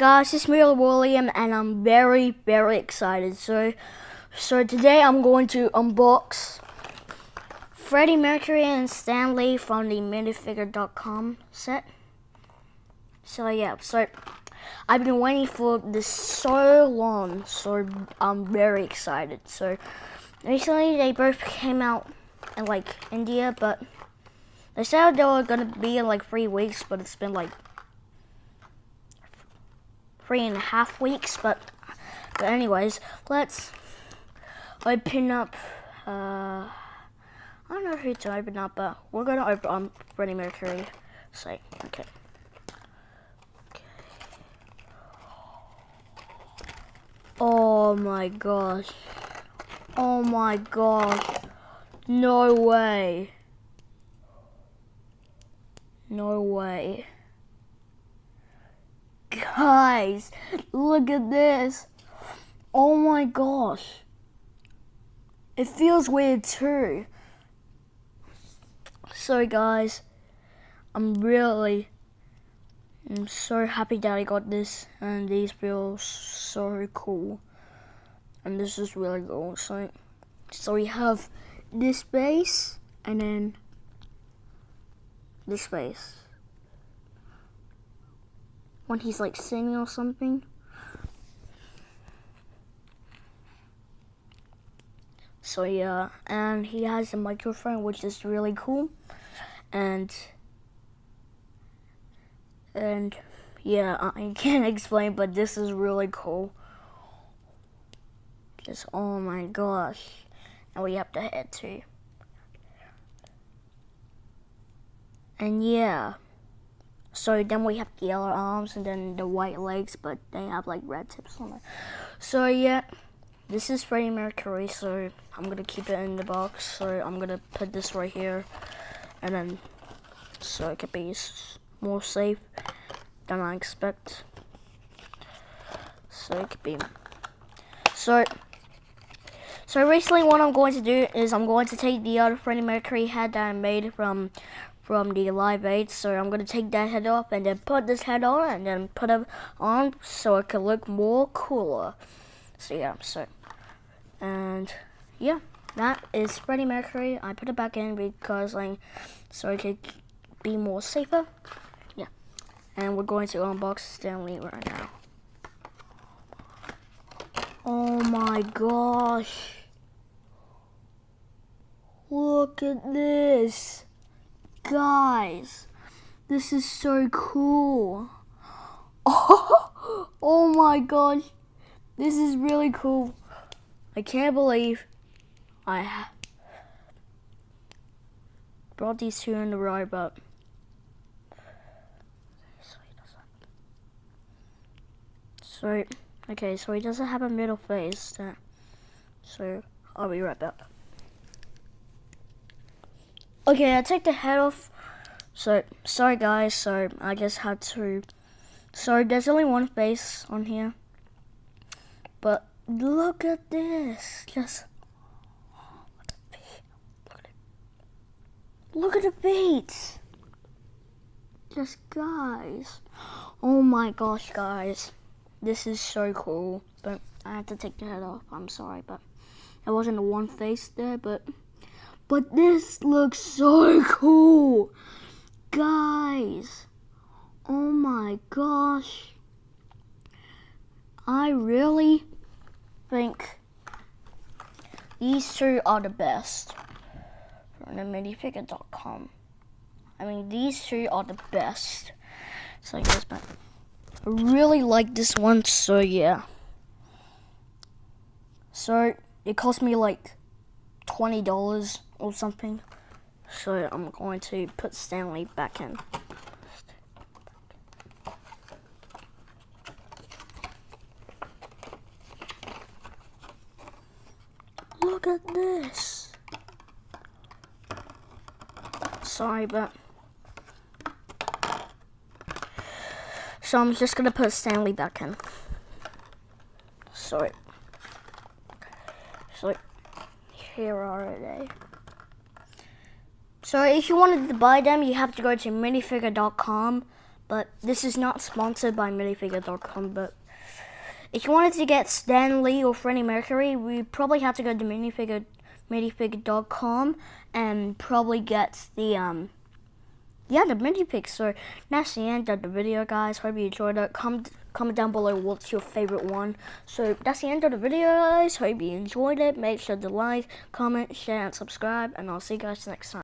Guys, it's me, William, and I'm very, very excited. So today I'm going to unbox Freddie Mercury and Stan Lee from the Minifigure.com set. So I've been waiting for this so long, so I'm very excited. So recently they both came out in India, but they said they were gonna be in 3 weeks, but it's been 3.5 weeks. But anyways, let's open up. I don't know who to open up, but we're gonna open on Freddie Mercury. So okay. Oh my gosh. Oh my gosh. No way. No way. Guys, look at this. Oh my gosh. It feels weird too. So guys, I'm so happy that I got this, and these feel so cool. And this is really cool. So we have this base and then this base. When he's singing or something. So yeah, and he has a microphone, which is really cool. And yeah, I can't explain, but this is really cool. Just oh my gosh. And we have the head too. And yeah. So then we have the yellow arms and then the white legs, but they have red tips on it. So yeah, this is Freddie Mercury, so I'm gonna keep it in the box. So I'm gonna put this right here, and then so it could be more safe than I expect. So it could be. So recently what I'm going to do is I'm going to take the other Freddie Mercury head that I made from the Live Aid. So I'm going to take that head off and then put this head on and then put it on so it can look more cooler. So yeah, and yeah, that is Freddie Mercury. I put it back in because so it could be more safer. Yeah, and we're going to unbox Stan Lee right now. Oh my gosh. Look at this. Guys, this is so cool. Oh my gosh. This is really cool. I can't believe I brought these two in the row, but so he doesn't have a middle face. So I'll be right back. Okay, I took the head off. So sorry guys, so I just had to. So there's only one face on here. But look at this. Just look at the feet. Just guys. Oh my gosh, guys. This is so cool. But I had to take the head off. I'm sorry, but there wasn't a one face there, but this looks so cool. Guys. Oh my gosh. I really think these two are the best from the Minifigure.com. I mean, these two are the best. So I guess, but I really like this one, so yeah. So it cost me $20 or something. So I'm going to put Stan Lee back in. Look at this. Sorry, but so I'm just gonna put Stan Lee back in. So here are they. So if you wanted to buy them, you have to go to minifigure.com. But this is not sponsored by Minifigure.com. But if you wanted to get Stan Lee or Freddie Mercury, we probably have to go to Minifigure.com and probably get the the mini-pics. So that's the end of the video, guys. Hope you enjoyed it. Comment down below what's your favorite one. So that's the end of the video, guys. Hope you enjoyed it. Make sure to like, comment, share, and subscribe, and I'll see you guys next time.